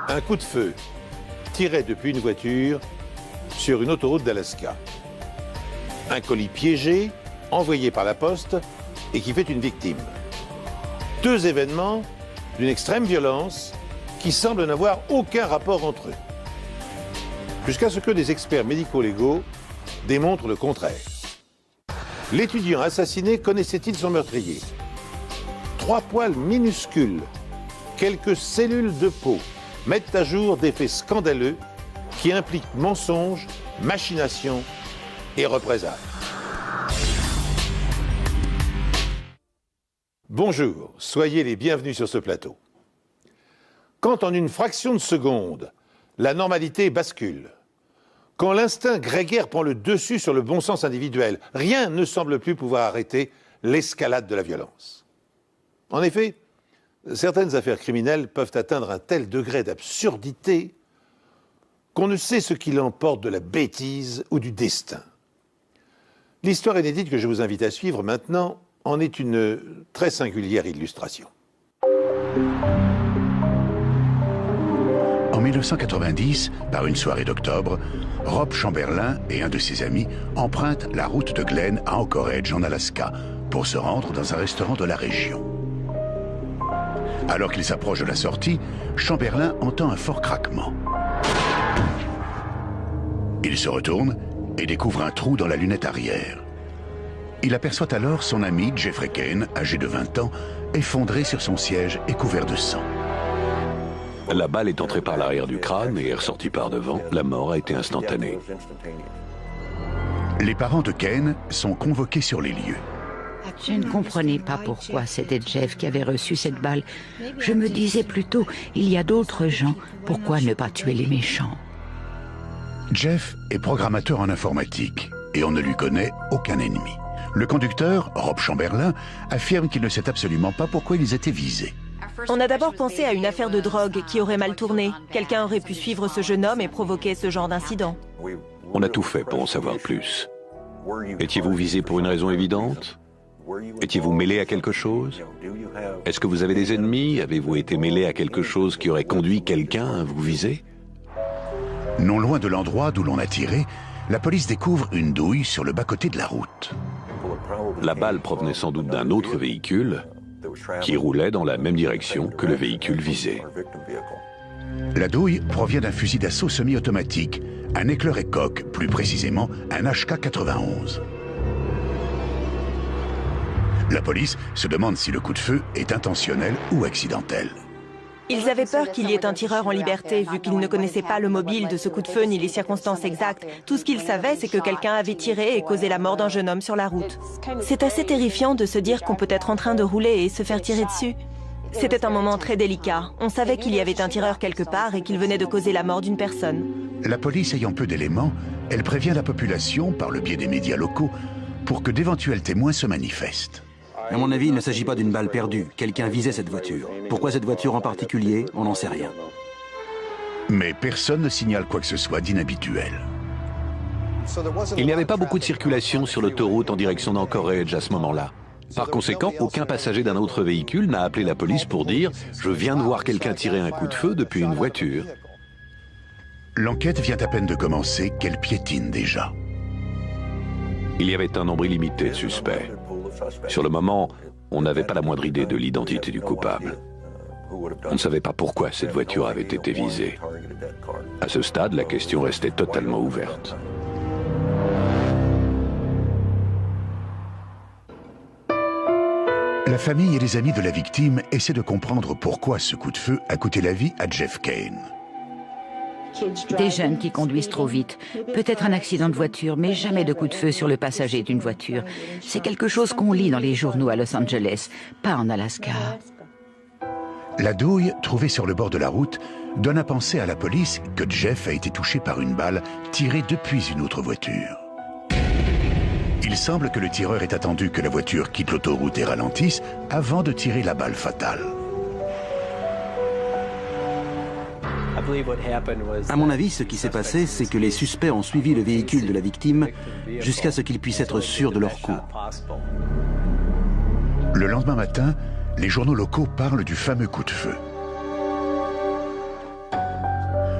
Un coup de feu tiré depuis une voiture sur une autoroute d'Alaska. Un colis piégé, envoyé par la poste et qui fait une victime. Deux événements d'une extrême violence qui semblent n'avoir aucun rapport entre eux. Jusqu'à ce que des experts médico-légaux démontrent le contraire. L'étudiant assassiné connaissait-il son meurtrier? 3 poils minuscules, quelques cellules de peau mettent à jour des faits scandaleux qui impliquent mensonges, machination et représailles. Bonjour, soyez les bienvenus sur ce plateau. Quand en une fraction de seconde, la normalité bascule, quand l'instinct grégaire prend le dessus sur le bon sens individuel, rien ne semble plus pouvoir arrêter l'escalade de la violence. En effet, certaines affaires criminelles peuvent atteindre un tel degré d'absurdité qu'on ne sait ce qui l'emporte de la bêtise ou du destin. L'histoire inédite que je vous invite à suivre maintenant en est une très singulière illustration. En 1990, par une soirée d'octobre, Rob Chamberlain et un de ses amis empruntent la route de Glen à Anchorage, en Alaska, pour se rendre dans un restaurant de la région. Alors qu'ils s'approchent de la sortie, Chamberlain entend un fort craquement. Il se retourne et découvre un trou dans la lunette arrière. Il aperçoit alors son ami Jeffrey Kane, âgé de 20 ans, effondré sur son siège et couvert de sang. La balle est entrée par l'arrière du crâne et est ressortie par devant. La mort a été instantanée. Les parents de Kane sont convoqués sur les lieux. Je ne comprenais pas pourquoi c'était Jeff qui avait reçu cette balle. Je me disais plutôt, il y a d'autres gens, pourquoi ne pas tuer les méchants? Jeff est programmateur en informatique et on ne lui connaît aucun ennemi. Le conducteur, Rob Chamberlain, affirme qu'il ne sait absolument pas pourquoi ils étaient visés. On a d'abord pensé à une affaire de drogue qui aurait mal tourné. Quelqu'un aurait pu suivre ce jeune homme et provoquer ce genre d'incident. On a tout fait pour en savoir plus. Étiez-vous visé pour une raison évidente? Étiez-vous mêlé à quelque chose? Est-ce que vous avez des ennemis? Avez-vous été mêlé à quelque chose qui aurait conduit quelqu'un à vous viser? Non loin de l'endroit d'où l'on a tiré, la police découvre une douille sur le bas-côté de la route. La balle provenait sans doute d'un autre véhicule qui roulait dans la même direction que le véhicule visé. La douille provient d'un fusil d'assaut semi-automatique, un Heckler & Koch, plus précisément un HK-91. La police se demande si le coup de feu est intentionnel ou accidentel. Ils avaient peur qu'il y ait un tireur en liberté, vu qu'ils ne connaissaient pas le mobile de ce coup de feu ni les circonstances exactes. Tout ce qu'ils savaient, c'est que quelqu'un avait tiré et causé la mort d'un jeune homme sur la route. C'est assez terrifiant de se dire qu'on peut être en train de rouler et se faire tirer dessus. C'était un moment très délicat. On savait qu'il y avait un tireur quelque part et qu'il venait de causer la mort d'une personne. La police ayant peu d'éléments, elle prévient la population, par le biais des médias locaux, pour que d'éventuels témoins se manifestent. À mon avis, il ne s'agit pas d'une balle perdue. Quelqu'un visait cette voiture. Pourquoi cette voiture en particulier, on n'en sait rien. Mais personne ne signale quoi que ce soit d'inhabituel. Il n'y avait pas beaucoup de circulation sur l'autoroute en direction d'Anchorage à ce moment-là. Par conséquent, aucun passager d'un autre véhicule n'a appelé la police pour dire « Je viens de voir quelqu'un tirer un coup de feu depuis une voiture ». L'enquête vient à peine de commencer qu'elle piétine déjà. Il y avait un nombre illimité de suspects. Sur le moment, on n'avait pas la moindre idée de l'identité du coupable. On ne savait pas pourquoi cette voiture avait été visée. À ce stade, la question restait totalement ouverte. La famille et les amis de la victime essaient de comprendre pourquoi ce coup de feu a coûté la vie à Jeff Kane. Des jeunes qui conduisent trop vite. Peut-être un accident de voiture, mais jamais de coup de feu sur le passager d'une voiture. C'est quelque chose qu'on lit dans les journaux à Los Angeles, pas en Alaska. La douille, trouvée sur le bord de la route, donne à penser à la police que Jeff a été touché par une balle tirée depuis une autre voiture. Il semble que le tireur ait attendu que la voiture quitte l'autoroute et ralentisse avant de tirer la balle fatale. À mon avis, ce qui s'est passé, c'est que les suspects ont suivi le véhicule de la victime jusqu'à ce qu'ils puissent être sûrs de leur coup. Le lendemain matin, les journaux locaux parlent du fameux coup de feu.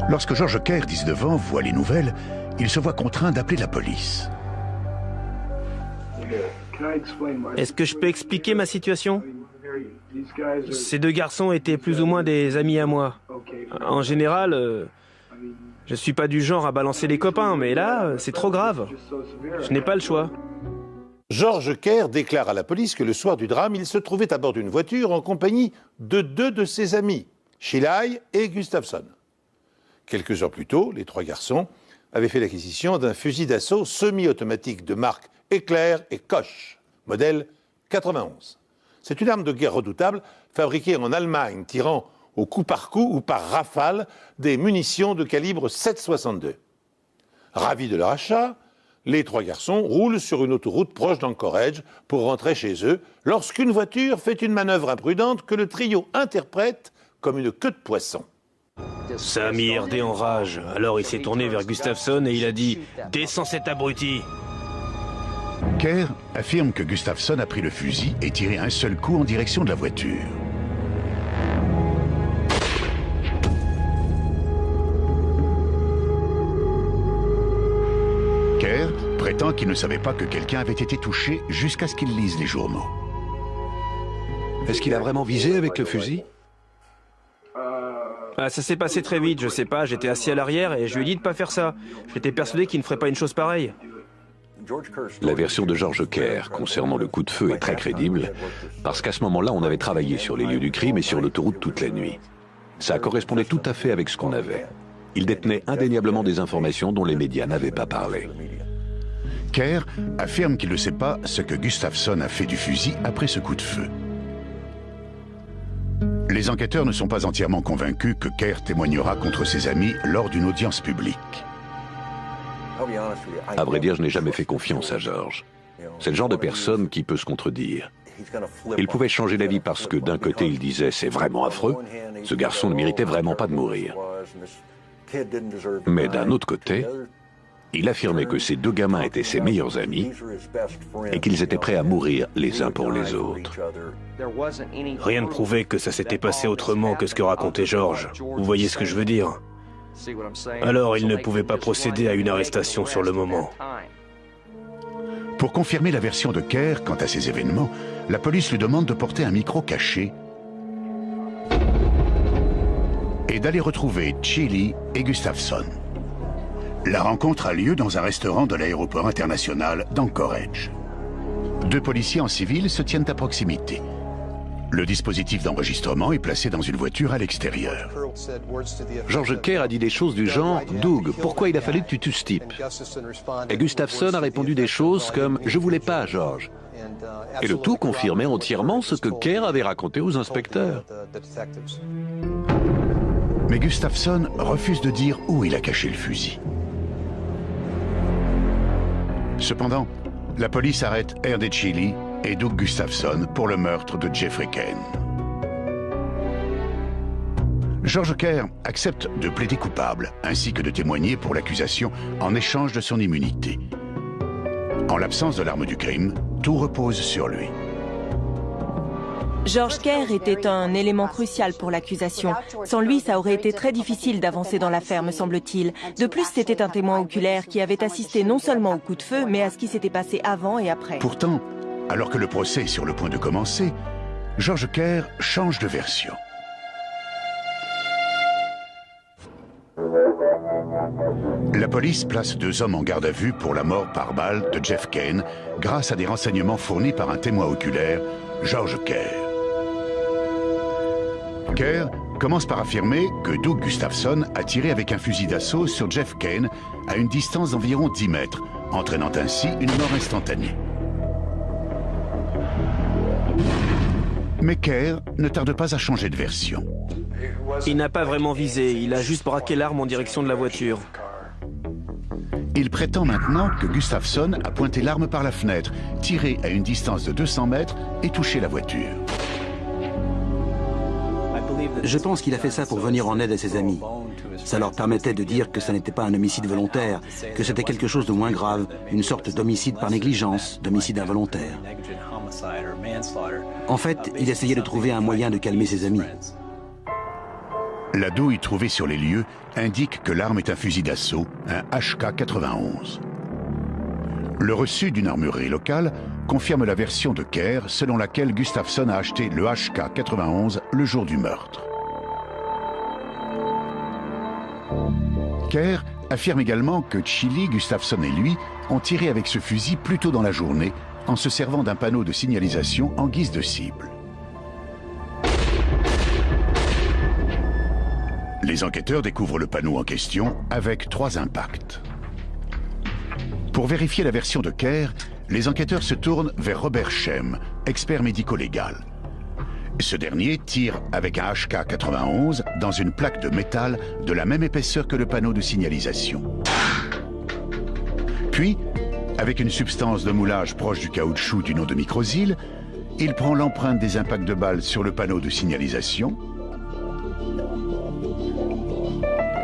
Lorsque George Kerr, 19 ans, voit les nouvelles, il se voit contraint d'appeler la police. Est-ce que je peux expliquer ma situation? Ces deux garçons étaient plus ou moins des amis à moi. En général, je suis pas du genre à balancer les copains, mais là, c'est trop grave. Je n'ai pas le choix. George Kerr déclare à la police que le soir du drame, il se trouvait à bord d'une voiture en compagnie de deux de ses amis, Sheeley et Gustafson. Quelques heures plus tôt, les trois garçons avaient fait l'acquisition d'un fusil d'assaut semi-automatique de marque Éclair et Koch, modèle 91. C'est une arme de guerre redoutable fabriquée en Allemagne, tirant au coup par coup ou par rafale des munitions de calibre 7,62. Ravis de leur achat, les trois garçons roulent sur une autoroute proche d'Anchorage pour rentrer chez eux lorsqu'une voiture fait une manœuvre imprudente que le trio interprète comme une queue de poisson. Ça a mis RD en rage. Alors il s'est tourné vers Gustafson et il a dit « Descends cet abruti !» Kerr affirme que Gustafson a pris le fusil et tiré un seul coup en direction de la voiture. Kerr prétend qu'il ne savait pas que quelqu'un avait été touché jusqu'à ce qu'il lise les journaux. Est-ce qu'il a vraiment visé avec le fusil? Ah, ça s'est passé très vite, je sais pas, j'étais assis à l'arrière et je lui ai dit de pas faire ça. J'étais persuadé qu'il ne ferait pas une chose pareille. La version de George Kerr concernant le coup de feu est très crédible, parce qu'à ce moment-là, on avait travaillé sur les lieux du crime et sur l'autoroute toute la nuit. Ça correspondait tout à fait avec ce qu'on avait. Il détenait indéniablement des informations dont les médias n'avaient pas parlé. Kerr affirme qu'il ne sait pas ce que Gustafson a fait du fusil après ce coup de feu. Les enquêteurs ne sont pas entièrement convaincus que Kerr témoignera contre ses amis lors d'une audience publique. À vrai dire, je n'ai jamais fait confiance à George. C'est le genre de personne qui peut se contredire. Il pouvait changer d'avis parce que d'un côté il disait « c'est vraiment affreux, ce garçon ne méritait vraiment pas de mourir ». Mais d'un autre côté, il affirmait que ces deux gamins étaient ses meilleurs amis et qu'ils étaient prêts à mourir les uns pour les autres. Rien ne prouvait que ça s'était passé autrement que ce que racontait George. Vous voyez ce que je veux dire? Alors il ne pouvait pas procéder à une arrestation sur le moment. Pour confirmer la version de Kerr quant à ces événements, la police lui demande de porter un micro caché et d'aller retrouver Sheeley et Gustafson. La rencontre a lieu dans un restaurant de l'aéroport international d'Anchorage. Deux policiers en civil se tiennent à proximité. Le dispositif d'enregistrement est placé dans une voiture à l'extérieur. George Kerr a dit des choses du genre « Doug, pourquoi il a fallu que tu tues ce type ?» Et Gustafson a répondu des choses comme « Je voulais pas, George ». Et le tout confirmait entièrement ce que Kerr avait raconté aux inspecteurs. Mais Gustafson refuse de dire où il a caché le fusil. Cependant, la police arrête R.D. Sheeley et Doug Gustafson pour le meurtre de Jeffrey Kane. George Kerr accepte de plaider coupable ainsi que de témoigner pour l'accusation en échange de son immunité. En l'absence de l'arme du crime, tout repose sur lui. George Kerr était un élément crucial pour l'accusation. Sans lui, ça aurait été très difficile d'avancer dans l'affaire, me semble-t-il. De plus, c'était un témoin oculaire qui avait assisté non seulement au coup de feu, mais à ce qui s'était passé avant et après. Pourtant, alors que le procès est sur le point de commencer, George Kerr change de version. La police place deux hommes en garde à vue pour la mort par balle de Jeff Kane grâce à des renseignements fournis par un témoin oculaire, George Kerr. Kerr commence par affirmer que Doug Gustafson a tiré avec un fusil d'assaut sur Jeff Kane à une distance d'environ 10 mètres, entraînant ainsi une mort instantanée. Mais Kerr ne tarde pas à changer de version. Il n'a pas vraiment visé, il a juste braqué l'arme en direction de la voiture. Il prétend maintenant que Gustafson a pointé l'arme par la fenêtre, tiré à une distance de 200 mètres et touché la voiture. Je pense qu'il a fait ça pour venir en aide à ses amis. Ça leur permettait de dire que ça n'était pas un homicide volontaire, que c'était quelque chose de moins grave, une sorte d'homicide par négligence, d'homicide involontaire. En fait, il essayait de trouver un moyen de calmer ses amis. La douille trouvée sur les lieux indique que l'arme est un fusil d'assaut, un HK-91. Le reçu d'une armurerie locale confirme la version de Kerr selon laquelle Gustafsson a acheté le HK-91 le jour du meurtre. Kerr affirme également que Chili, Gustafsson et lui ont tiré avec ce fusil plus tôt dans la journée en se servant d'un panneau de signalisation en guise de cible. Les enquêteurs découvrent le panneau en question avec 3 impacts. Pour vérifier la version de Kerr, les enquêteurs se tournent vers Robert Shem, expert médico-légal. Ce dernier tire avec un HK-91 dans une plaque de métal de la même épaisseur que le panneau de signalisation. Puis, avec une substance de moulage proche du caoutchouc du nom de microsyle, il prend l'empreinte des impacts de balles sur le panneau de signalisation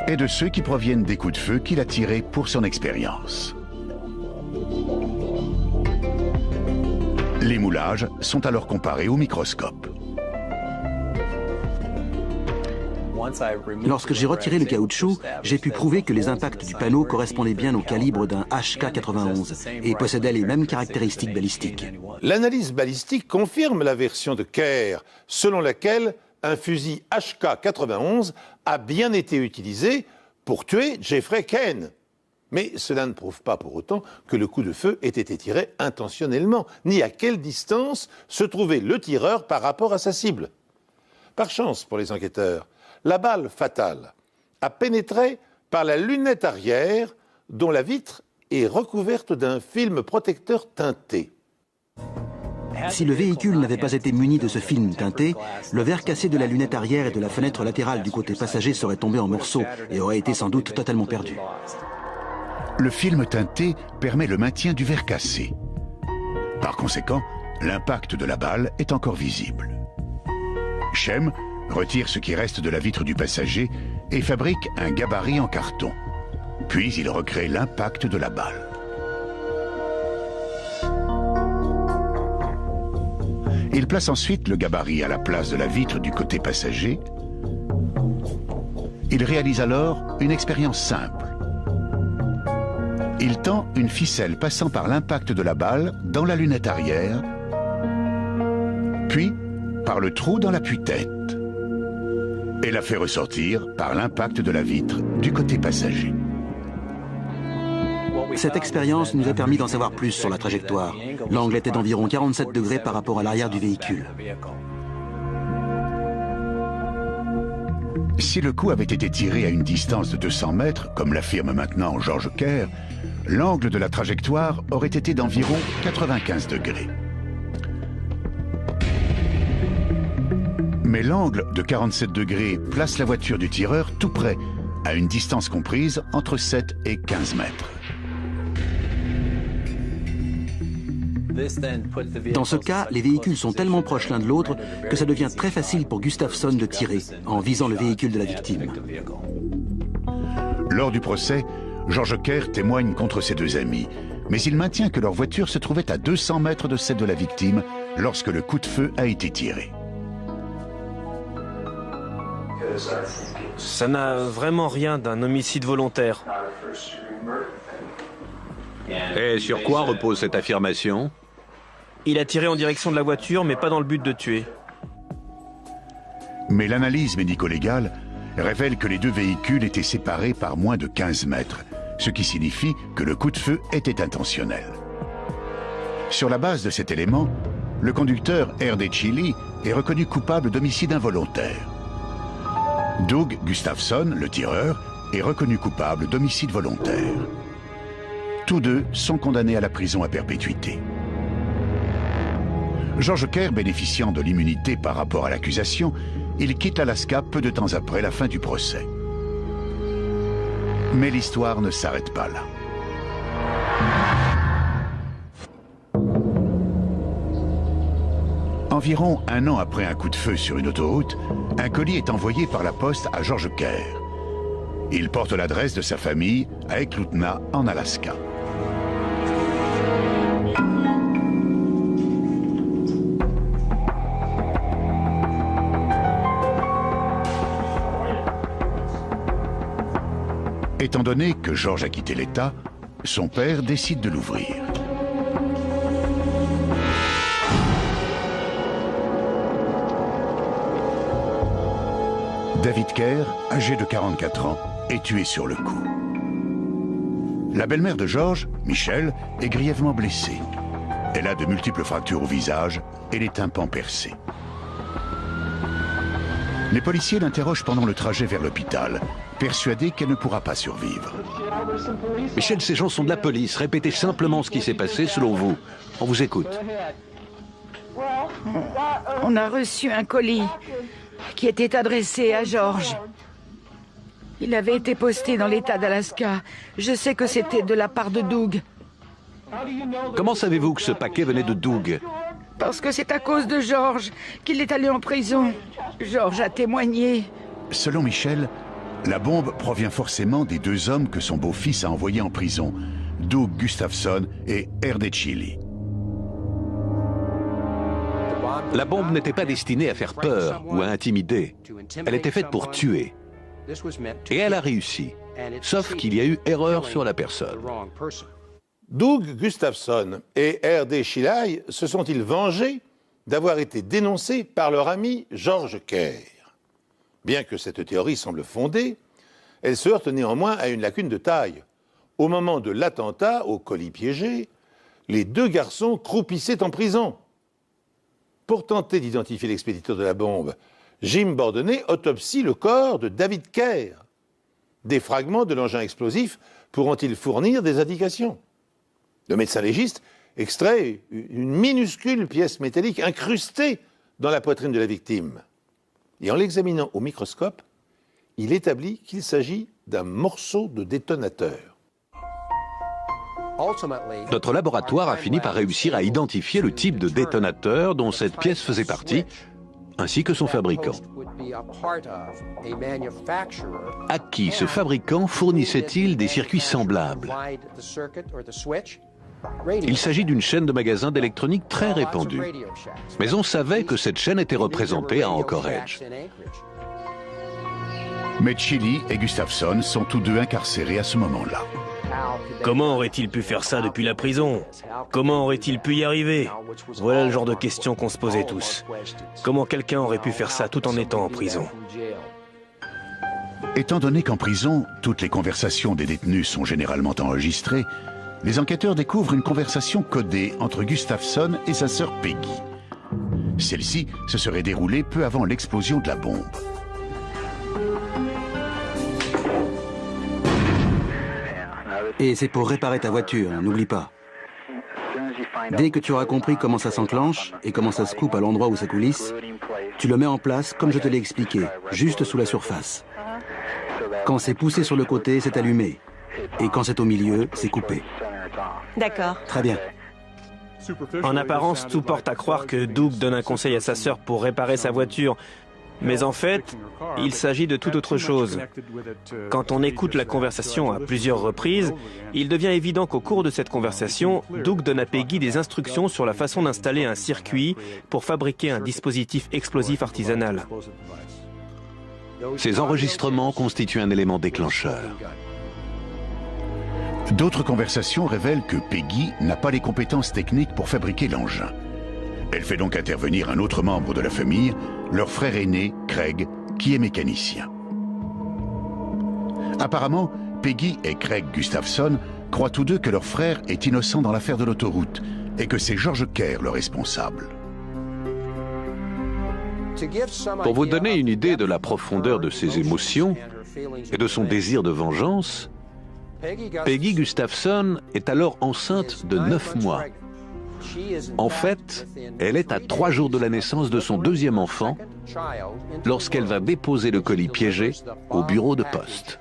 et de ceux qui proviennent des coups de feu qu'il a tirés pour son expérience. Les moulages sont alors comparés au microscope. Lorsque j'ai retiré le caoutchouc, j'ai pu prouver que les impacts du panneau correspondaient bien au calibre d'un HK-91 et possédaient les mêmes caractéristiques balistiques. L'analyse balistique confirme la version de Kerr, selon laquelle un fusil HK-91 a bien été utilisé pour tuer Jeffrey Cain. Mais cela ne prouve pas pour autant que le coup de feu ait été tiré intentionnellement, ni à quelle distance se trouvait le tireur par rapport à sa cible. Par chance pour les enquêteurs, la balle fatale a pénétré par la lunette arrière dont la vitre est recouverte d'un film protecteur teinté. Si le véhicule n'avait pas été muni de ce film teinté, le verre cassé de la lunette arrière et de la fenêtre latérale du côté passager serait tombé en morceaux et aurait été sans doute totalement perdu. Le film teinté permet le maintien du verre cassé. Par conséquent, l'impact de la balle est encore visible. Shem retire ce qui reste de la vitre du passager et fabrique un gabarit en carton. Puis il recrée l'impact de la balle. Il place ensuite le gabarit à la place de la vitre du côté passager. Il réalise alors une expérience simple. Il tend une ficelle passant par l'impact de la balle dans la lunette arrière, puis par le trou dans l'appui-tête, et la fait ressortir par l'impact de la vitre du côté passager. Cette expérience nous a permis d'en savoir plus sur la trajectoire. L'angle était d'environ 47 degrés par rapport à l'arrière du véhicule. Si le coup avait été tiré à une distance de 200 mètres, comme l'affirme maintenant George Kerr, l'angle de la trajectoire aurait été d'environ 95 degrés. Mais l'angle de 47 degrés place la voiture du tireur tout près, à une distance comprise entre 7 et 15 mètres. Dans ce cas, les véhicules sont tellement proches l'un de l'autre que ça devient très facile pour Gustafsson de tirer en visant le véhicule de la victime. Lors du procès, George Kerr témoigne contre ses 2 amis, mais il maintient que leur voiture se trouvait à 200 mètres de celle de la victime lorsque le coup de feu a été tiré. Ça n'a vraiment rien d'un homicide volontaire. Et sur quoi repose cette affirmation ? Il a tiré en direction de la voiture, mais pas dans le but de tuer. Mais l'analyse médico-légale révèle que les 2 véhicules étaient séparés par moins de 15 mètres, ce qui signifie que le coup de feu était intentionnel. Sur la base de cet élément, le conducteur R.D. Chili est reconnu coupable d'homicide involontaire. Doug Gustafsson, le tireur, est reconnu coupable d'homicide volontaire. Tous 2 sont condamnés à la prison à perpétuité. George Kerr bénéficiant de l'immunité par rapport à l'accusation, il quitte l'Alaska peu de temps après la fin du procès. Mais l'histoire ne s'arrête pas là. Environ 1 an après un coup de feu sur une autoroute, un colis est envoyé par la poste à George Kerr. Il porte l'adresse de sa famille à Eklutna, en Alaska. Étant donné que George a quitté l'État, son père décide de l'ouvrir. David Kerr, âgé de 44 ans, est tué sur le coup. La belle-mère de George, Michelle, est grièvement blessée. Elle a de multiples fractures au visage et les tympans percés. Les policiers l'interrogent pendant le trajet vers l'hôpital, persuadés qu'elle ne pourra pas survivre. Michel, ces gens sont de la police. Répétez simplement ce qui s'est passé selon vous. On vous écoute. On a reçu un colis qui était adressé à George. Il avait été posté dans l'État d'Alaska. Je sais que c'était de la part de Doug. Comment savez-vous que ce paquet venait de Doug? Parce que c'est à cause de George qu'il est allé en prison. George a témoigné. Selon Michel, la bombe provient forcément des deux hommes que son beau-fils a envoyés en prison, Doug Gustafson et Erde Chili. La bombe n'était pas destinée à faire peur ou à intimider. Elle était faite pour tuer. Et elle a réussi. Sauf qu'il y a eu erreur sur la personne. Doug Gustafson et R.D. Chili se sont-ils vengés d'avoir été dénoncés par leur ami George Kerr? Bien que cette théorie semble fondée, elle se heurte néanmoins à une lacune de taille. Au moment de l'attentat au colis piégé, les deux garçons croupissaient en prison. Pour tenter d'identifier l'expéditeur de la bombe, Jim Bordenay autopsie le corps de David Kerr. Des fragments de l'engin explosif pourront-ils fournir des indications? Le médecin légiste extrait une minuscule pièce métallique incrustée dans la poitrine de la victime. Et en l'examinant au microscope, il établit qu'il s'agit d'un morceau de détonateur. Notre laboratoire a fini par réussir à identifier le type de détonateur dont cette pièce faisait partie, ainsi que son fabricant. À qui ce fabricant fournissait-il des circuits semblables? Il s'agit d'une chaîne de magasins d'électronique très répandue. Mais on savait que cette chaîne était représentée à Anchorage. Mais Chili et Gustafson sont tous deux incarcérés à ce moment-là. Comment aurait-il pu faire ça depuis la prison? Comment aurait-il pu y arriver? Voilà le genre de questions qu'on se posait tous. Comment quelqu'un aurait pu faire ça tout en étant en prison? Étant donné qu'en prison, toutes les conversations des détenus sont généralement enregistrées, les enquêteurs découvrent une conversation codée entre Gustafson et sa sœur Peggy. Celle-ci se serait déroulée peu avant l'explosion de la bombe. Et c'est pour réparer ta voiture, hein, n'oublie pas. Dès que tu auras compris comment ça s'enclenche et comment ça se coupe à l'endroit où ça coulisse, tu le mets en place comme je te l'ai expliqué, juste sous la surface. Quand c'est poussé sur le côté, c'est allumé. Et quand c'est au milieu, c'est coupé. D'accord. Très bien. En apparence, tout porte à croire que Doug donne un conseil à sa sœur pour réparer sa voiture. Mais en fait, il s'agit de toute autre chose. Quand on écoute la conversation à plusieurs reprises, il devient évident qu'au cours de cette conversation, Doug donne à Peggy des instructions sur la façon d'installer un circuit pour fabriquer un dispositif explosif artisanal. Ces enregistrements constituent un élément déclencheur. D'autres conversations révèlent que Peggy n'a pas les compétences techniques pour fabriquer l'engin. Elle fait donc intervenir un autre membre de la famille, leur frère aîné, Craig, qui est mécanicien. Apparemment, Peggy et Craig Gustafson croient tous deux que leur frère est innocent dans l'affaire de l'autoroute et que c'est George Kerr le responsable. Pour vous donner une idée de la profondeur de ses émotions et de son désir de vengeance, Peggy Gustafson est alors enceinte de 9 mois. En fait, elle est à 3 jours de la naissance de son deuxième enfant lorsqu'elle va déposer le colis piégé au bureau de poste.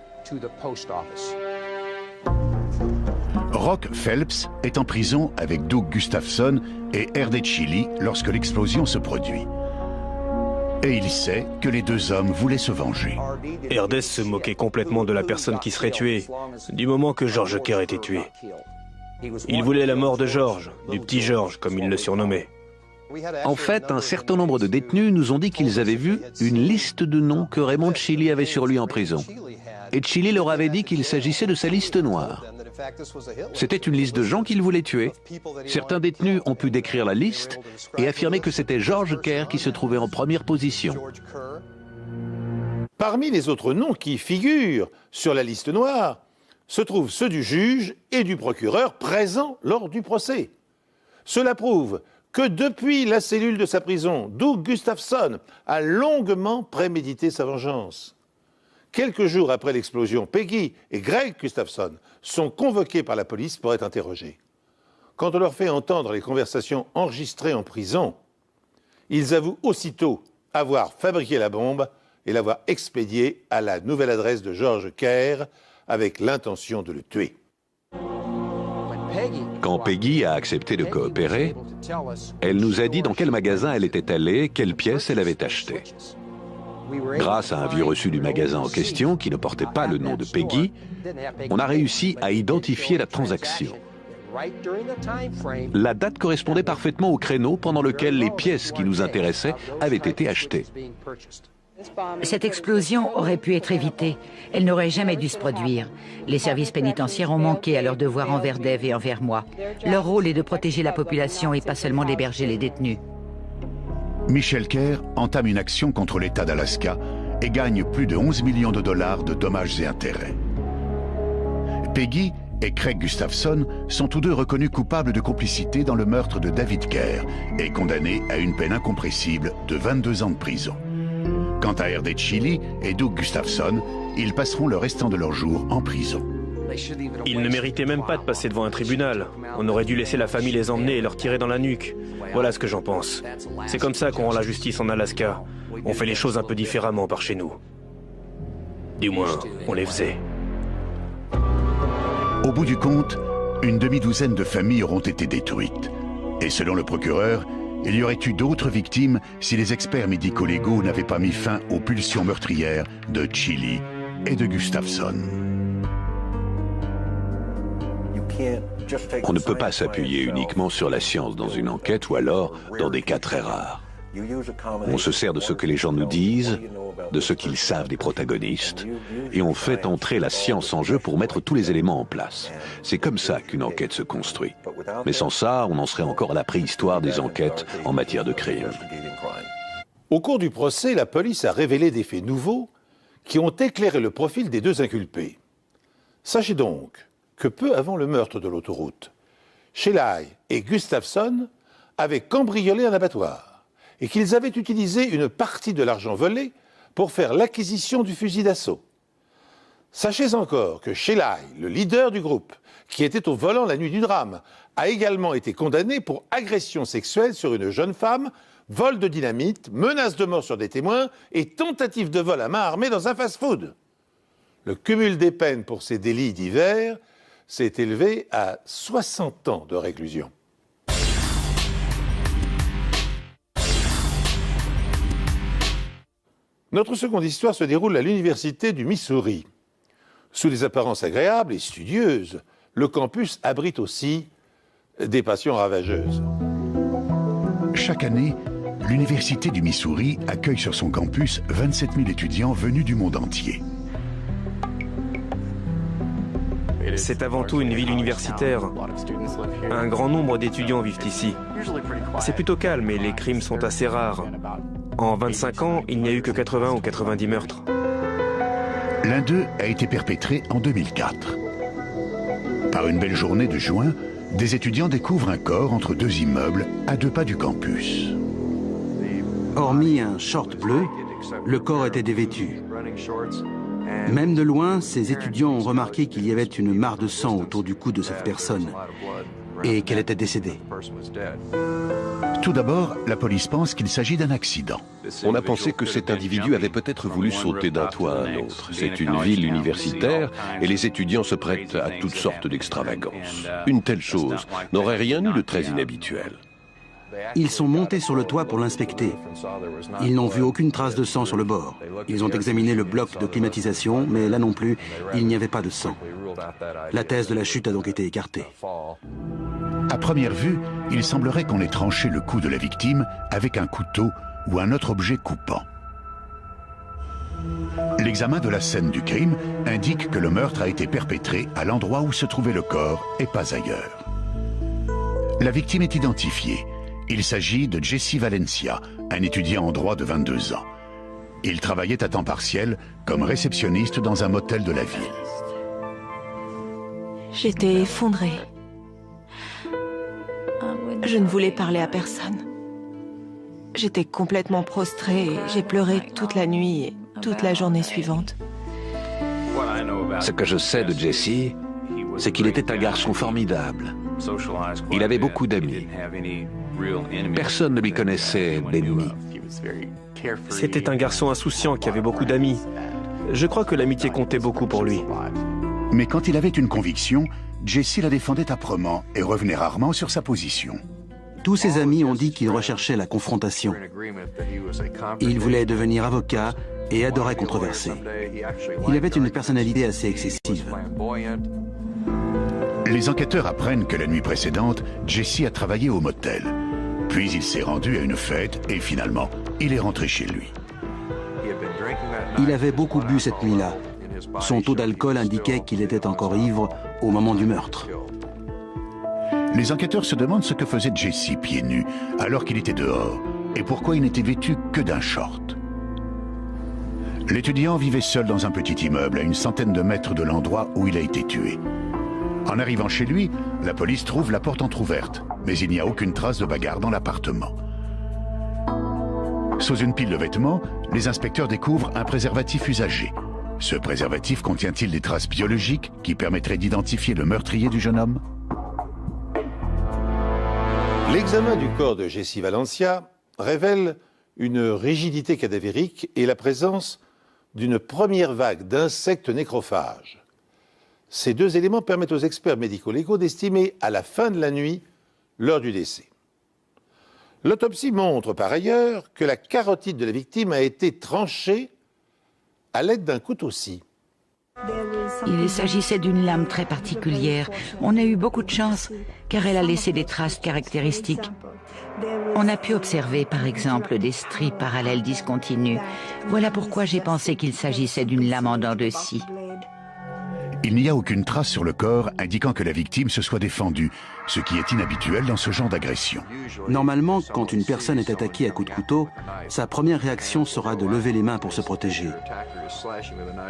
Rock Phelps est en prison avec Doug Gustafson et R.D. Chili lorsque l'explosion se produit. Et il sait que les deux hommes voulaient se venger. R.D. se moquait complètement de la personne qui serait tuée, du moment que George Kerr était tué. Il voulait la mort de George, du petit George, comme il le surnommait. En fait, un certain nombre de détenus nous ont dit qu'ils avaient vu une liste de noms que Raymond Chili avait sur lui en prison. et Chili leur avait dit qu'il s'agissait de sa liste noire. C'était une liste de gens qu'il voulait tuer. Certains détenus ont pu décrire la liste et affirmer que c'était George Kerr qui se trouvait en première position. Parmi les autres noms qui figurent sur la liste noire, se trouvent ceux du juge et du procureur présents lors du procès. Cela prouve que depuis la cellule de sa prison, Doug Gustafson a longuement prémédité sa vengeance. Quelques jours après l'explosion, Peggy et Greg Gustafson sont convoqués par la police pour être interrogés. Quand on leur fait entendre les conversations enregistrées en prison, ils avouent aussitôt avoir fabriqué la bombe et l'avoir expédiée à la nouvelle adresse de George Kerr avec l'intention de le tuer. Quand Peggy a accepté de coopérer, elle nous a dit dans quel magasin elle était allée, quelles pièces elle avait achetées. Grâce à un vieux reçu du magasin en question, qui ne portait pas le nom de Peggy, on a réussi à identifier la transaction. La date correspondait parfaitement au créneau pendant lequel les pièces qui nous intéressaient avaient été achetées. Cette explosion aurait pu être évitée. Elle n'aurait jamais dû se produire. Les services pénitentiaires ont manqué à leur devoir envers Dave et envers moi. Leur rôle est de protéger la population et pas seulement d'héberger les détenus. Michel Kerr entame une action contre l'État d'Alaska et gagne plus de 11 millions de dollars de dommages et intérêts. Peggy et Craig Gustafson sont tous deux reconnus coupables de complicité dans le meurtre de David Kerr et condamnés à une peine incompressible de 22 ans de prison. Quant à R.D. Chili et Doug Gustafson, ils passeront le restant de leur jours en prison. Ils ne méritaient même pas de passer devant un tribunal. On aurait dû laisser la famille les emmener et leur tirer dans la nuque. Voilà ce que j'en pense. C'est comme ça qu'on rend la justice en Alaska. On fait les choses un peu différemment par chez nous. Du moins, on les faisait. Au bout du compte, une demi-douzaine de familles auront été détruites. Et selon le procureur, il y aurait eu d'autres victimes si les experts médico-légaux n'avaient pas mis fin aux pulsions meurtrières de Chili et de Gustafson. On ne peut pas s'appuyer uniquement sur la science dans une enquête ou alors dans des cas très rares. On se sert de ce que les gens nous disent, de ce qu'ils savent des protagonistes, et on fait entrer la science en jeu pour mettre tous les éléments en place. C'est comme ça qu'une enquête se construit. Mais sans ça, on en serait encore à la préhistoire des enquêtes en matière de crime. Au cours du procès, la police a révélé des faits nouveaux qui ont éclairé le profil des deux inculpés. Sachez donc que peu avant le meurtre de l'autoroute, Shelly et Gustafson avaient cambriolé un abattoir et qu'ils avaient utilisé une partie de l'argent volé pour faire l'acquisition du fusil d'assaut. Sachez encore que Shelly, le leader du groupe, qui était au volant la nuit du drame, a également été condamné pour agression sexuelle sur une jeune femme, vol de dynamite, menace de mort sur des témoins et tentative de vol à main armée dans un fast-food. Le cumul des peines pour ces délits divers s'est élevé à 60 ans de réclusion. Notre seconde histoire se déroule à l'université du Missouri. Sous des apparences agréables et studieuses, le campus abrite aussi des passions ravageuses. Chaque année, l'université du Missouri accueille sur son campus 27 000 étudiants venus du monde entier. C'est avant tout une ville universitaire. Un grand nombre d'étudiants vivent ici. C'est plutôt calme et les crimes sont assez rares. En 25 ans, il n'y a eu que 80 ou 90 meurtres. L'un d'eux a été perpétré en 2004. Par une belle journée de juin, des étudiants découvrent un corps entre deux immeubles à 2 pas du campus. Hormis un short bleu, le corps était dévêtu. Même de loin, ces étudiants ont remarqué qu'il y avait une mare de sang autour du cou de cette personne et qu'elle était décédée. Tout d'abord, la police pense qu'il s'agit d'un accident. On a pensé que cet individu avait peut-être voulu sauter d'un toit à un autre. C'est une ville universitaire et les étudiants se prêtent à toutes sortes d'extravagances. Une telle chose n'aurait rien eu de très inhabituel. Ils sont montés sur le toit pour l'inspecter. Ils n'ont vu aucune trace de sang sur le bord. Ils ont examiné le bloc de climatisation, mais là non plus, il n'y avait pas de sang. La thèse de la chute a donc été écartée. À première vue, il semblerait qu'on ait tranché le cou de la victime avec un couteau ou un autre objet coupant. L'examen de la scène du crime indique que le meurtre a été perpétré à l'endroit où se trouvait le corps et pas ailleurs. La victime est identifiée. Il s'agit de Jesse Valencia, un étudiant en droit de 22 ans. Il travaillait à temps partiel comme réceptionniste dans un motel de la ville. J'étais effondrée. Je ne voulais parler à personne. J'étais complètement prostrée et j'ai pleuré toute la nuit et toute la journée suivante. Ce que je sais de Jesse, c'est qu'il était un garçon formidable. Il avait beaucoup d'amis. Personne ne lui connaissait d'ennemis. C'était un garçon insouciant qui avait beaucoup d'amis. Je crois que l'amitié comptait beaucoup pour lui. Mais quand il avait une conviction, Jesse la défendait âprement et revenait rarement sur sa position. Tous ses amis ont dit qu'il recherchait la confrontation. Il voulait devenir avocat et adorait controverser. Il avait une personnalité assez excessive. Les enquêteurs apprennent que la nuit précédente, Jesse a travaillé au motel. Puis il s'est rendu à une fête et finalement, il est rentré chez lui. Il avait beaucoup bu cette nuit-là. Son taux d'alcool indiquait qu'il était encore ivre au moment du meurtre. Les enquêteurs se demandent ce que faisait Jesse pieds nus alors qu'il était dehors et pourquoi il n'était vêtu que d'un short. L'étudiant vivait seul dans un petit immeuble à une centaine de mètres de l'endroit où il a été tué. En arrivant chez lui, la police trouve la porte entrouverte, mais il n'y a aucune trace de bagarre dans l'appartement. Sous une pile de vêtements, les inspecteurs découvrent un préservatif usagé. Ce préservatif contient-il des traces biologiques qui permettraient d'identifier le meurtrier du jeune homme ? L'examen du corps de Jesse Valencia révèle une rigidité cadavérique et la présence d'une première vague d'insectes nécrophages. Ces deux éléments permettent aux experts médico-légaux d'estimer à la fin de la nuit l'heure du décès. L'autopsie montre par ailleurs que la carotide de la victime a été tranchée à l'aide d'un couteau-scie. Il s'agissait d'une lame très particulière. On a eu beaucoup de chance, car elle a laissé des traces caractéristiques. On a pu observer, par exemple, des stries parallèles discontinues. Voilà pourquoi j'ai pensé qu'il s'agissait d'une lame en dents de scie. Il n'y a aucune trace sur le corps indiquant que la victime se soit défendue, ce qui est inhabituel dans ce genre d'agression. Normalement, quand une personne est attaquée à coups de couteau, sa première réaction sera de lever les mains pour se protéger.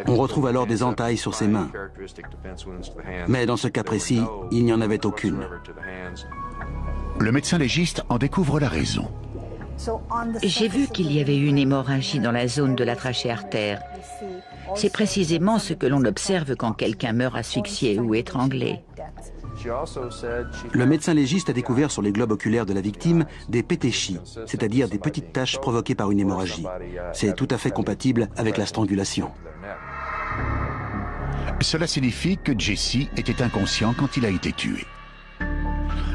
On retrouve alors des entailles sur ses mains. Mais dans ce cas précis, il n'y en avait aucune. Le médecin légiste en découvre la raison. J'ai vu qu'il y avait une hémorragie dans la zone de la trachéartère. C'est précisément ce que l'on observe quand quelqu'un meurt asphyxié ou étranglé. Le médecin légiste a découvert sur les globes oculaires de la victime des pétéchies, c'est-à-dire des petites taches provoquées par une hémorragie. C'est tout à fait compatible avec la strangulation. Cela signifie que Jesse était inconscient quand il a été tué.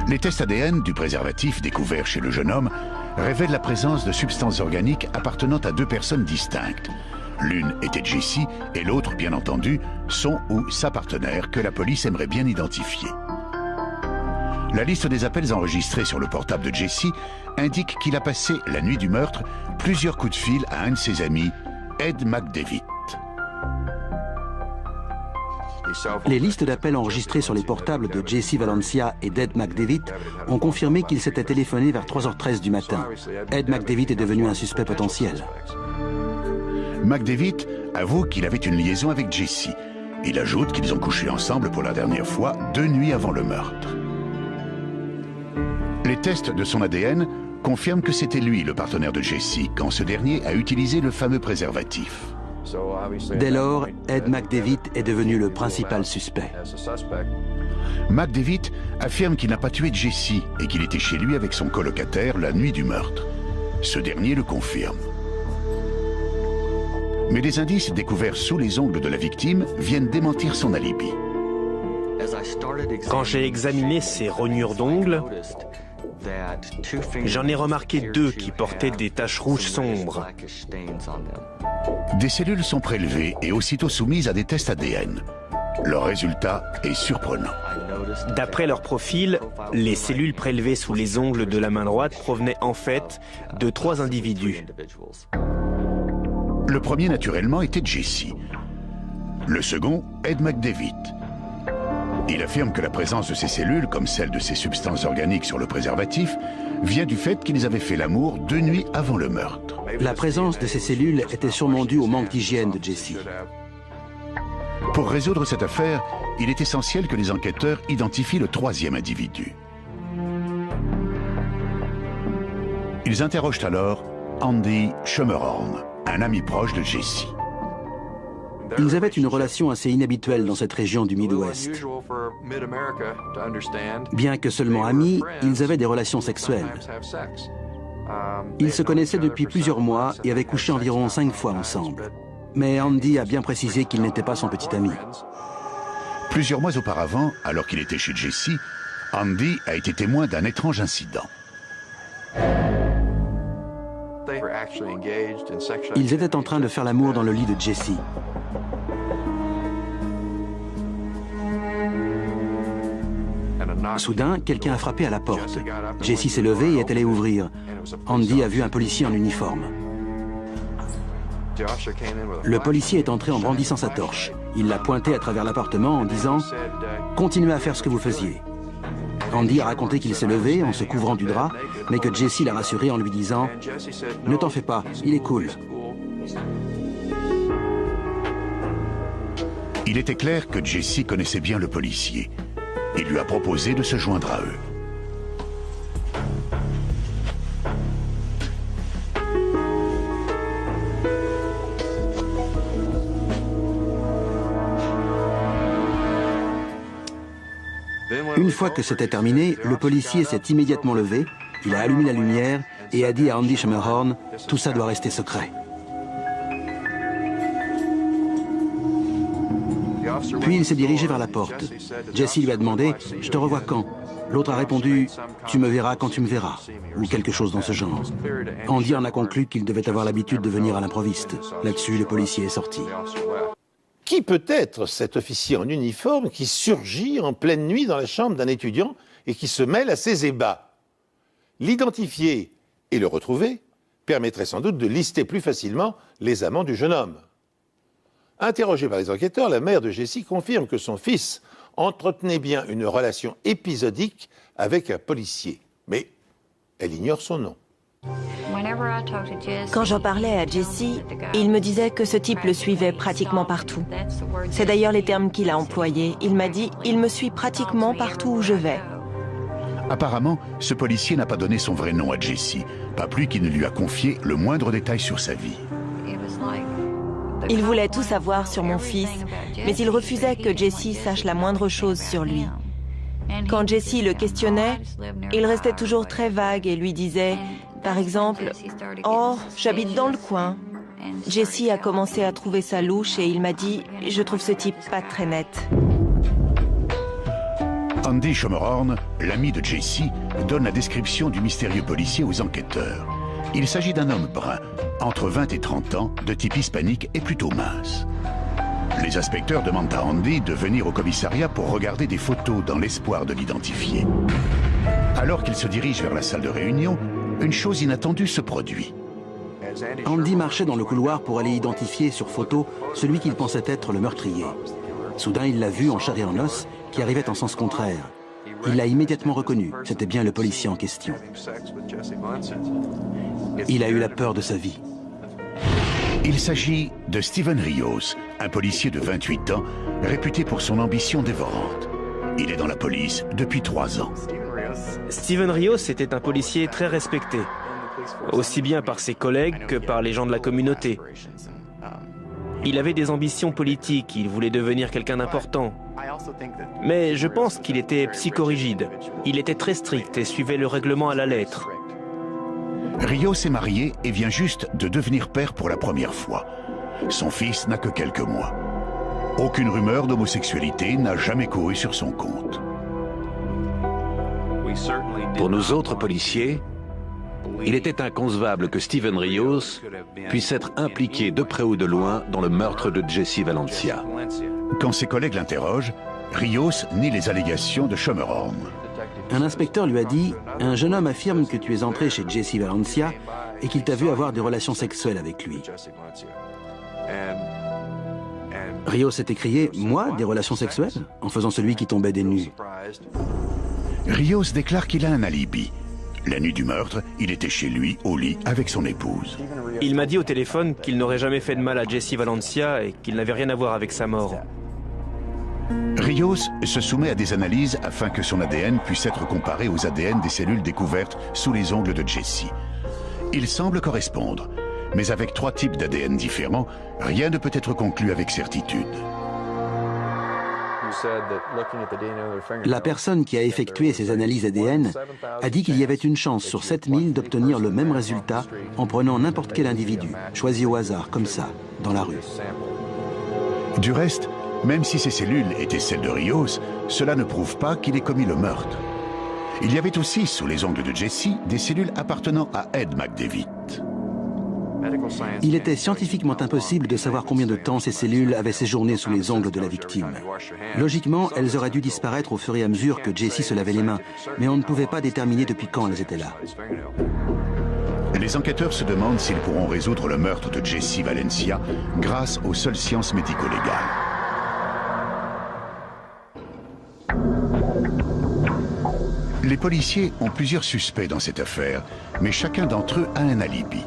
Les tests ADN du préservatif découvert chez le jeune homme révèlent la présence de substances organiques appartenant à deux personnes distinctes. L'une était Jesse et l'autre, bien entendu, son ou sa partenaire que la police aimerait bien identifier. La liste des appels enregistrés sur le portable de Jesse indique qu'il a passé, la nuit du meurtre, plusieurs coups de fil à un de ses amis, Ed McDevitt. Les listes d'appels enregistrées sur les portables de Jesse Valencia et d'Ed McDevitt ont confirmé qu'il s'était téléphoné vers 3h13 du matin. Ed McDevitt est devenu un suspect potentiel. McDevitt avoue qu'il avait une liaison avec Jesse. Il ajoute qu'ils ont couché ensemble pour la dernière fois 2 nuits avant le meurtre. Les tests de son ADN confirment que c'était lui le partenaire de Jesse quand ce dernier a utilisé le fameux préservatif. Dès lors, Ed McDevitt est devenu le principal suspect. McDevitt affirme qu'il n'a pas tué Jesse et qu'il était chez lui avec son colocataire la nuit du meurtre. Ce dernier le confirme. Mais des indices découverts sous les ongles de la victime viennent démentir son alibi. Quand j'ai examiné ces rognures d'ongles, j'en ai remarqué 2 qui portaient des taches rouges sombres. Des cellules sont prélevées et aussitôt soumises à des tests ADN. Leur résultat est surprenant. D'après leur profil, les cellules prélevées sous les ongles de la main droite provenaient en fait de 3 individus. Le premier, naturellement, était Jesse. Le second, Ed McDevitt. Il affirme que la présence de ces cellules, comme celle de ces substances organiques sur le préservatif, vient du fait qu'ils avaient fait l'amour 2 nuits avant le meurtre. La présence de ces cellules était sûrement due au manque d'hygiène de Jesse. Pour résoudre cette affaire, il est essentiel que les enquêteurs identifient le troisième individu. Ils interrogent alors Andy Schermerhorn, un ami proche de Jesse. Ils avaient une relation assez inhabituelle dans cette région du Midwest. Bien que seulement amis, ils avaient des relations sexuelles. Ils se connaissaient depuis plusieurs mois et avaient couché environ 5 fois ensemble. Mais Andy a bien précisé qu'il n'était pas son petit ami. Plusieurs mois auparavant, alors qu'il était chez Jesse, Andy a été témoin d'un étrange incident. Ils étaient en train de faire l'amour dans le lit de Jesse. Soudain, quelqu'un a frappé à la porte. Jesse s'est levé et est allé ouvrir. Andy a vu un policier en uniforme. Le policier est entré en brandissant sa torche. Il l'a pointé à travers l'appartement en disant « Continuez à faire ce que vous faisiez ». Andy a raconté qu'il s'est levé en se couvrant du drap, mais que Jesse l'a rassuré en lui disant « Ne t'en fais pas, il est cool ». Il était clair que Jesse connaissait bien le policier. Il lui a proposé de se joindre à eux. Une fois que c'était terminé, le policier s'est immédiatement levé, il a allumé la lumière et a dit à Andy Schermerhorn « Tout ça doit rester secret ». Puis il s'est dirigé vers la porte. Jesse lui a demandé « Je te revois quand ?» L'autre a répondu « Tu me verras quand tu me verras » ou quelque chose dans ce genre. Andy en a conclu qu'il devait avoir l'habitude de venir à l'improviste. Là-dessus, le policier est sorti. Qui peut être cet officier en uniforme qui surgit en pleine nuit dans la chambre d'un étudiant et qui se mêle à ses ébats? L'identifier et le retrouver permettrait sans doute de lister plus facilement les amants du jeune homme. Interrogée par les enquêteurs, la mère de Jesse confirme que son fils entretenait bien une relation épisodique avec un policier. Mais elle ignore son nom. Quand j'en parlais à Jesse, il me disait que ce type le suivait pratiquement partout. C'est d'ailleurs les termes qu'il a employés. Il m'a dit « Il me suit pratiquement partout où je vais ». Apparemment, ce policier n'a pas donné son vrai nom à Jesse, pas plus qu'il ne lui a confié le moindre détail sur sa vie. Il voulait tout savoir sur mon fils, mais il refusait que Jesse sache la moindre chose sur lui. Quand Jesse le questionnait, il restait toujours très vague et lui disait, par exemple, « Oh, j'habite dans le coin ». Jesse a commencé à trouver ça louche et il m'a dit « Je trouve ce type pas très net ». Andy Schermerhorn, l'ami de Jesse, donne la description du mystérieux policier aux enquêteurs. Il s'agit d'un homme brun, entre 20 et 30 ans, de type hispanique et plutôt mince. Les inspecteurs demandent à Andy de venir au commissariat pour regarder des photos dans l'espoir de l'identifier. Alors qu'il se dirige vers la salle de réunion, une chose inattendue se produit. Andy marchait dans le couloir pour aller identifier sur photo celui qu'il pensait être le meurtrier. Soudain, il l'a vu en chair et en os, qui arrivait en sens contraire. Il l'a immédiatement reconnu, c'était bien le policier en question. Il a eu la peur de sa vie. Il s'agit de Steven Rios, un policier de 28 ans, réputé pour son ambition dévorante. Il est dans la police depuis 3 ans. Steven Rios était un policier très respecté, aussi bien par ses collègues que par les gens de la communauté. Il avait des ambitions politiques, il voulait devenir quelqu'un d'important. Mais je pense qu'il était psychorigide. Il était très strict et suivait le règlement à la lettre. Rios est marié et vient juste de devenir père pour la première fois. Son fils n'a que quelques mois. Aucune rumeur d'homosexualité n'a jamais couru sur son compte. Pour nous autres policiers, il était inconcevable que Steven Rios puisse être impliqué de près ou de loin dans le meurtre de Jesse Valencia. Quand ses collègues l'interrogent, Rios nie les allégations de Schermerhorn. Un inspecteur lui a dit « Un jeune homme affirme que tu es entré chez Jesse Valencia et qu'il t'a vu avoir des relations sexuelles avec lui. Rios s'est écrié « Moi, des relations sexuelles ?» en faisant celui qui tombait des nues. Rios déclare qu'il a un alibi. La nuit du meurtre, il était chez lui, au lit, avec son épouse. Il m'a dit au téléphone qu'il n'aurait jamais fait de mal à Jesse Valencia et qu'il n'avait rien à voir avec sa mort. Rios se soumet à des analyses afin que son ADN puisse être comparé aux ADN des cellules découvertes sous les ongles de Jesse. Il semble correspondre, mais avec 3 types d'ADN différents, rien ne peut être conclu avec certitude. La personne qui a effectué ces analyses ADN a dit qu'il y avait une chance sur 7000 d'obtenir le même résultat en prenant n'importe quel individu, choisi au hasard, comme ça, dans la rue. Du reste, même si ces cellules étaient celles de Rios, cela ne prouve pas qu'il ait commis le meurtre. Il y avait aussi, sous les ongles de Jesse, des cellules appartenant à Ed McDavid. Il était scientifiquement impossible de savoir combien de temps ces cellules avaient séjourné sous les ongles de la victime. Logiquement, elles auraient dû disparaître au fur et à mesure que Jesse se lavait les mains, mais on ne pouvait pas déterminer depuis quand elles étaient là. Les enquêteurs se demandent s'ils pourront résoudre le meurtre de Jesse Valencia grâce aux seules sciences médico-légales. Les policiers ont plusieurs suspects dans cette affaire, mais chacun d'entre eux a un alibi.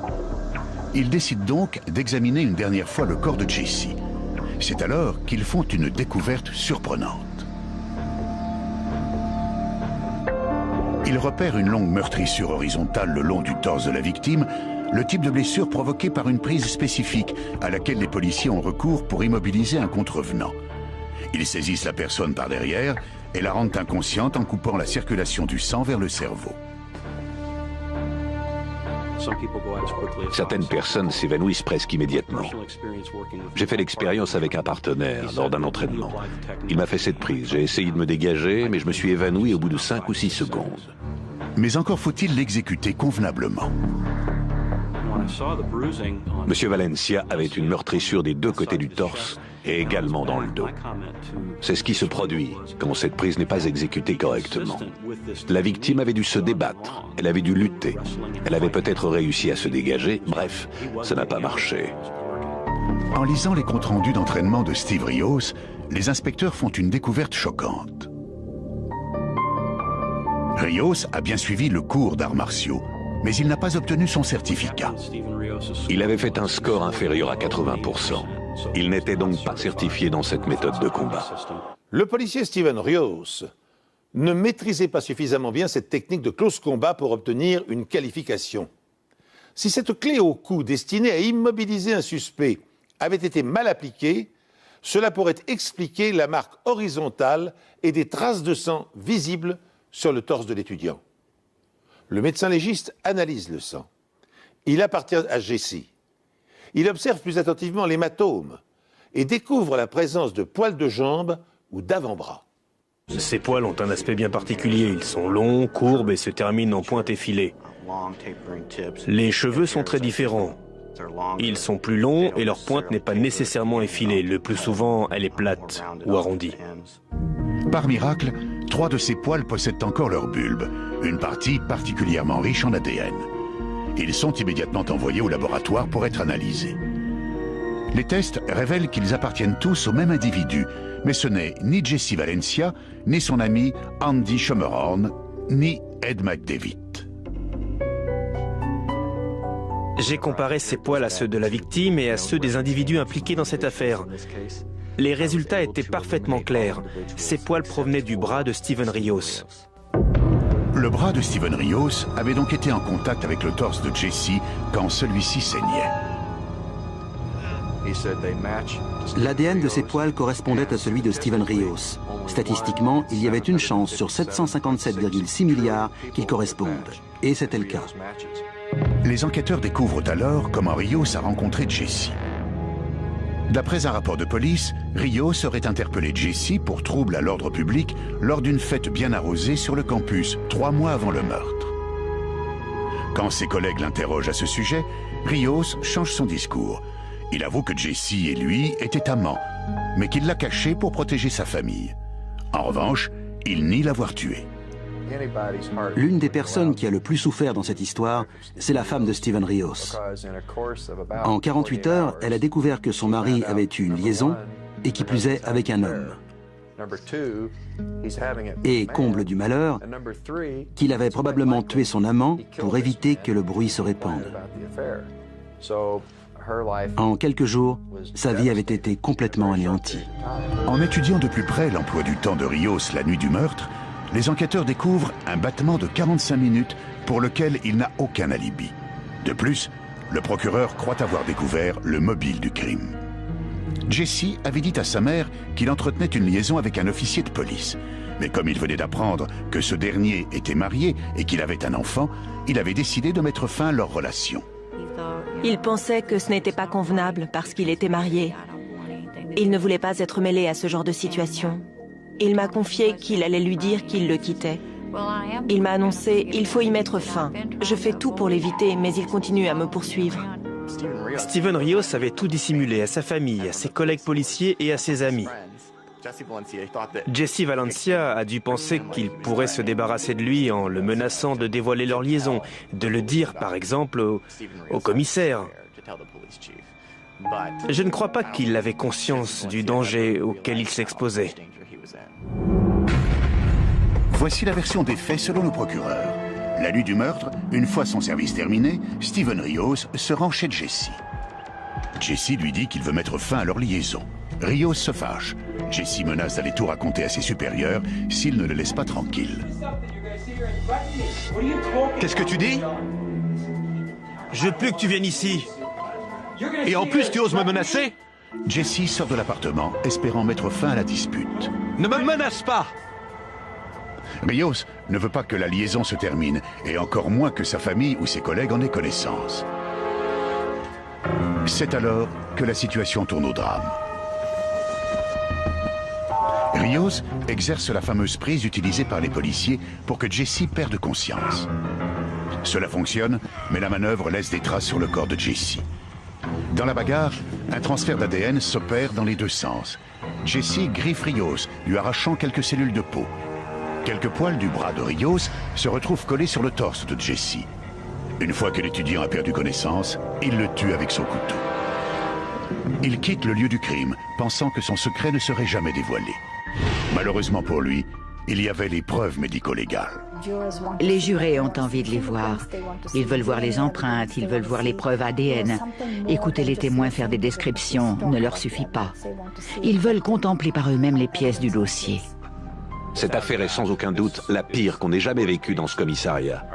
Ils décident donc d'examiner une dernière fois le corps de Jesse. C'est alors qu'ils font une découverte surprenante. Ils repèrent une longue meurtrissure horizontale le long du torse de la victime, le type de blessure provoquée par une prise spécifique à laquelle les policiers ont recours pour immobiliser un contrevenant. Ils saisissent la personne par derrière et la rendent inconsciente en coupant la circulation du sang vers le cerveau. Certaines personnes s'évanouissent presque immédiatement. J'ai fait l'expérience avec un partenaire lors d'un entraînement. Il m'a fait cette prise. J'ai essayé de me dégager, mais je me suis évanoui au bout de 5 ou 6 secondes. Mais encore faut-il l'exécuter convenablement. Monsieur Valencia avait une meurtrissure des 2 côtés du torse et également dans le dos. C'est ce qui se produit quand cette prise n'est pas exécutée correctement. La victime avait dû se débattre, elle avait dû lutter, elle avait peut-être réussi à se dégager, bref, ça n'a pas marché. En lisant les comptes rendus d'entraînement de Steve Rios, les inspecteurs font une découverte choquante. Rios a bien suivi le cours d'arts martiaux, mais il n'a pas obtenu son certificat. Il avait fait un score inférieur à 80%. Il n'était donc pas certifié dans cette méthode de combat. Le policier Steven Rios ne maîtrisait pas suffisamment bien cette technique de close combat pour obtenir une qualification. Si cette clé au cou destinée à immobiliser un suspect avait été mal appliquée, cela pourrait expliquer la marque horizontale et des traces de sang visibles sur le torse de l'étudiant. Le médecin légiste analyse le sang. Il appartient à Jesse. Il observe plus attentivement l'hématome et découvre la présence de poils de jambes ou d'avant-bras. Ces poils ont un aspect bien particulier. Ils sont longs, courbes et se terminent en pointe effilée. Les cheveux sont très différents. Ils sont plus longs et leur pointe n'est pas nécessairement effilée. Le plus souvent, elle est plate ou arrondie. Par miracle, 3 de ces poils possèdent encore leur bulbe, une partie particulièrement riche en ADN. Ils sont immédiatement envoyés au laboratoire pour être analysés. Les tests révèlent qu'ils appartiennent tous au même individu, mais ce n'est ni Jesse Valencia, ni son ami Andy Schermerhorn, ni Ed McDavid. J'ai comparé ces poils à ceux de la victime et à ceux des individus impliqués dans cette affaire. Les résultats étaient parfaitement clairs. Ces poils provenaient du bras de Steven Rios. Le bras de Steven Rios avait donc été en contact avec le torse de Jesse quand celui-ci saignait. L'ADN de ces poils correspondait à celui de Steven Rios. Statistiquement, il y avait une chance sur 757,6 milliards qu'ils correspondent. Et c'était le cas. Les enquêteurs découvrent alors comment Rios a rencontré Jesse. D'après un rapport de police, Rios aurait interpellé Jesse pour trouble à l'ordre public lors d'une fête bien arrosée sur le campus, 3 mois avant le meurtre. Quand ses collègues l'interrogent à ce sujet, Rios change son discours. Il avoue que Jesse et lui étaient amants, mais qu'il l'a caché pour protéger sa famille. En revanche, il nie l'avoir tué. L'une des personnes qui a le plus souffert dans cette histoire, c'est la femme de Steven Rios. En 48 heures, elle a découvert que son mari avait eu une liaison, et qui plus est avec un homme. Et comble du malheur, qu'il avait probablement tué son amant pour éviter que le bruit se répande. En quelques jours, sa vie avait été complètement anéantie. En étudiant de plus près l'emploi du temps de Rios la nuit du meurtre, les enquêteurs découvrent un battement de 45 minutes pour lequel il n'a aucun alibi. De plus, le procureur croit avoir découvert le mobile du crime. Jesse avait dit à sa mère qu'il entretenait une liaison avec un officier de police. Mais comme il venait d'apprendre que ce dernier était marié et qu'il avait un enfant, il avait décidé de mettre fin à leur relation. Il pensait que ce n'était pas convenable parce qu'il était marié. Il ne voulait pas être mêlé à ce genre de situation. Il m'a confié qu'il allait lui dire qu'il le quittait. Il m'a annoncé « il faut y mettre fin ». Je fais tout pour l'éviter, mais il continue à me poursuivre. Steven Rios avait tout dissimulé à sa famille, à ses collègues policiers et à ses amis. Jesse Valencia a dû penser qu'il pourrait se débarrasser de lui en le menaçant de dévoiler leur liaison, de le dire par exemple au commissaire. Je ne crois pas qu'il avait conscience du danger auquel il s'exposait. Voici la version des faits selon le procureur. La nuit du meurtre, une fois son service terminé, Steven Rios se rend chez Jesse. Jesse lui dit qu'il veut mettre fin à leur liaison. Rios se fâche. Jesse menace d'aller tout raconter à ses supérieurs s'il ne le laisse pas tranquille. Qu'est-ce que tu dis? Je veux plus que tu viennes ici. Et en plus, tu oses me menacer? Jesse sort de l'appartement, espérant mettre fin à la dispute. Ne me menace pas! Rios ne veut pas que la liaison se termine, et encore moins que sa famille ou ses collègues en aient connaissance. C'est alors que la situation tourne au drame. Rios exerce la fameuse prise utilisée par les policiers pour que Jesse perde conscience. Cela fonctionne, mais la manœuvre laisse des traces sur le corps de Jesse. Dans la bagarre, un transfert d'ADN s'opère dans les deux sens. Jesse griffe Rios, lui arrachant quelques cellules de peau. Quelques poils du bras de Rios se retrouvent collés sur le torse de Jesse. Une fois que l'étudiant a perdu connaissance, il le tue avec son couteau. Il quitte le lieu du crime, pensant que son secret ne serait jamais dévoilé. Malheureusement pour lui, il y avait les preuves médico-légales. Les jurés ont envie de les voir. Ils veulent voir les empreintes, ils veulent voir les preuves ADN. Écouter les témoins faire des descriptions ne leur suffit pas. Ils veulent contempler par eux-mêmes les pièces du dossier. Cette affaire est sans aucun doute la pire qu'on ait jamais vécue dans ce commissariat.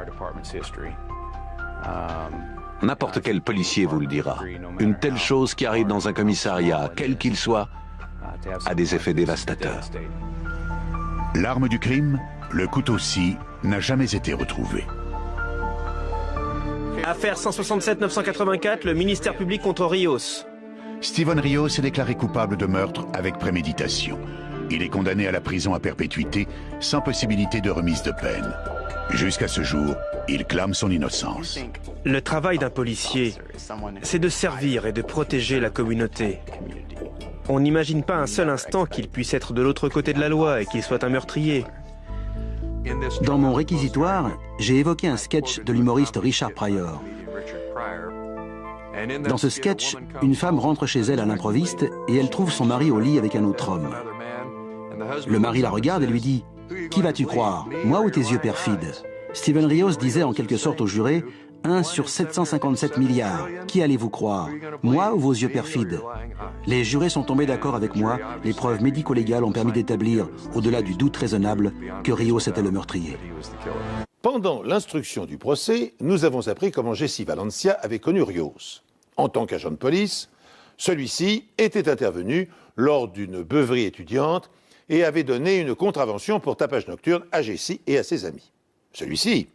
N'importe quel policier vous le dira. Une telle chose qui arrive dans un commissariat, quel qu'il soit, a des effets dévastateurs. L'arme du crime, le couteau-scie, n'a jamais été retrouvé. Affaire 167-984, le ministère public contre Rios. Steven Rios est déclaré coupable de meurtre avec préméditation. Il est condamné à la prison à perpétuité, sans possibilité de remise de peine. Jusqu'à ce jour, il clame son innocence. Le travail d'un policier, c'est de servir et de protéger la communauté. On n'imagine pas un seul instant qu'il puisse être de l'autre côté de la loi et qu'il soit un meurtrier. Dans mon réquisitoire, j'ai évoqué un sketch de l'humoriste Richard Pryor. Dans ce sketch, une femme rentre chez elle à l'improviste et elle trouve son mari au lit avec un autre homme. Le mari la regarde et lui dit « Qui vas-tu croire, moi ou tes yeux perfides ?» Steven Rios disait en quelque sorte aux jurés « 1 sur 757 milliards, qui allez-vous croire, moi ou vos yeux perfides ?» Les jurés sont tombés d'accord avec moi, les preuves médico-légales ont permis d'établir, au-delà du doute raisonnable, que Rios était le meurtrier. Pendant l'instruction du procès, nous avons appris comment Jesse Valencia avait connu Rios. En tant qu'agent de police, celui-ci était intervenu lors d'une beuverie étudiante et avait donné une contravention pour tapage nocturne à Jesse et à ses amis. Celui-ci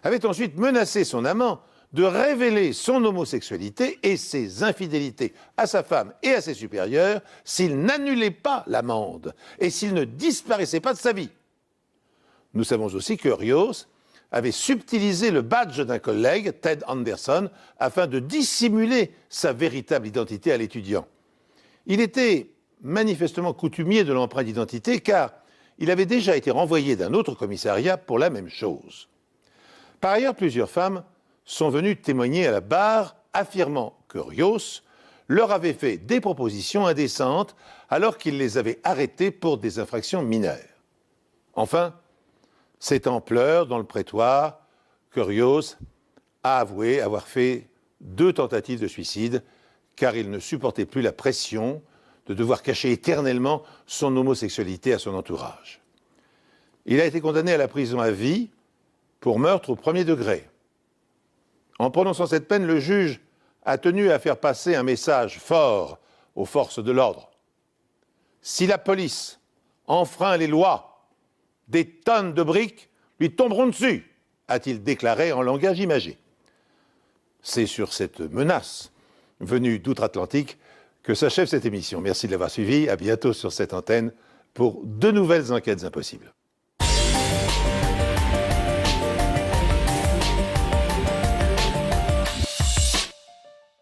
avait ensuite menacé son amant de révéler son homosexualité et ses infidélités à sa femme et à ses supérieurs s'il n'annulait pas l'amende et s'il ne disparaissait pas de sa vie. Nous savons aussi que Rios avait subtilisé le badge d'un collègue, Ted Anderson, afin de dissimuler sa véritable identité à l'étudiant. Il était manifestement coutumier de l'empreinte d'identité car il avait déjà été renvoyé d'un autre commissariat pour la même chose. Par ailleurs, plusieurs femmes sont venues témoigner à la barre, affirmant que Rios leur avait fait des propositions indécentes alors qu'il les avait arrêtées pour des infractions mineures. Enfin, c'est en pleurs dans le prétoire que Rios a avoué avoir fait 2 tentatives de suicide car il ne supportait plus la pression de devoir cacher éternellement son homosexualité à son entourage. Il a été condamné à la prison à vie pour meurtre au premier degré. En prononçant cette peine, le juge a tenu à faire passer un message fort aux forces de l'ordre. Si la police enfreint les lois, des tonnes de briques lui tomberont dessus, a-t-il déclaré en langage imagé. C'est sur cette menace venue d'outre-Atlantique que s'achève cette émission. Merci de l'avoir suivi. À bientôt sur cette antenne pour de nouvelles enquêtes impossibles.